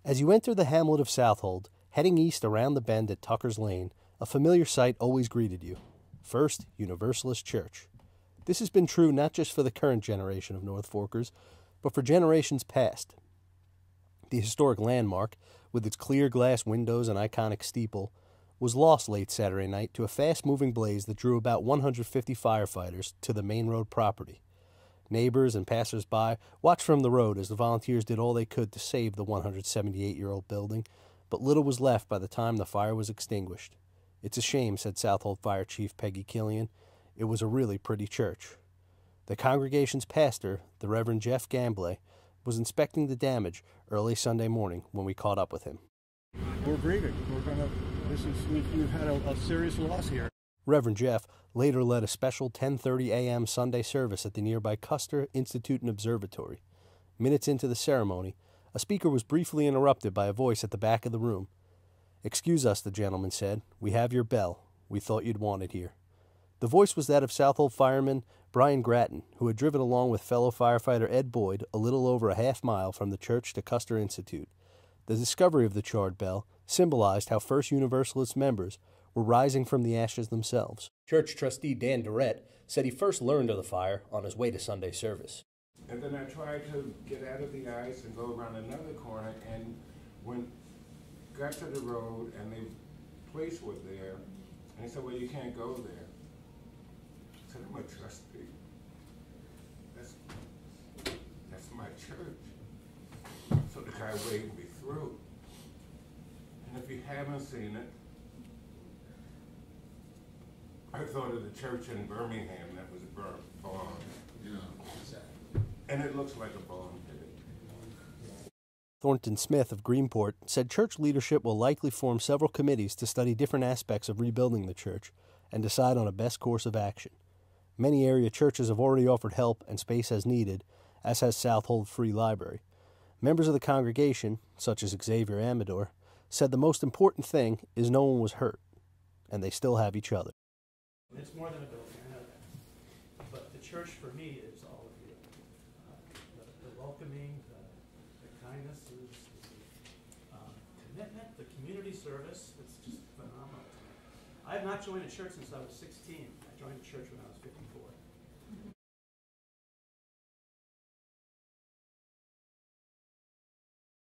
As you enter the hamlet of Southold, heading east around the bend at Tucker's Lane, a familiar sight always greeted you. First Universalist Church. This has been true not just for the current generation of North Forkers, but for generations past. The historic landmark, with its clear glass windows and iconic steeple, was lost late Saturday night to a fast-moving blaze that drew about 150 firefighters to the main road property. Neighbors and passers-by watched from the road as the volunteers did all they could to save the 178-year-old building, but little was left by the time the fire was extinguished. "It's a shame," said Southold Fire Chief Peggy Killian. "It was a really pretty church." The congregation's pastor, the Reverend Jeff Gambley, was inspecting the damage early Sunday morning when we caught up with him. We're grieving. We've had a serious loss here. Reverend Jeff later led a special 10:30 a.m. Sunday service at the nearby Custer Institute and Observatory. Minutes into the ceremony, a speaker was briefly interrupted by a voice at the back of the room. "Excuse us," the gentleman said. "We have your bell. We thought you'd want it here." The voice was that of Southold fireman Brian Gratton, who had driven along with fellow firefighter Ed Boyd a little over a half-mile from the church to Custer Institute. The discovery of the charred bell symbolized how First Universalist members were rising from the ashes themselves. Church trustee Dan Durrett said he first learned of the fire on his way to Sunday service. And then I tried to get out of the ice and go around another corner, and got to the road, and the police were there, and he said, "Well, you can't go there." I said, "I'm a trustee. That's my church." So the guy waved me through. And if you haven't seen it, I thought of the church in Birmingham that was burnt, bombed. Yeah, exactly. And it looks like a bomb pit. Thornton Smith of Greenport said church leadership will likely form several committees to study different aspects of rebuilding the church and decide on a best course of action. Many area churches have already offered help and space as needed, as has Southold Free Library. Members of the congregation, such as Xavier Amador, said the most important thing is no one was hurt, and they still have each other. It's more than a building, I know that. But the church for me is all of you. The welcoming, the kindness, the commitment, the community service, it's just phenomenal to me. I have not joined a church since I was 16. I joined a church when I was 54.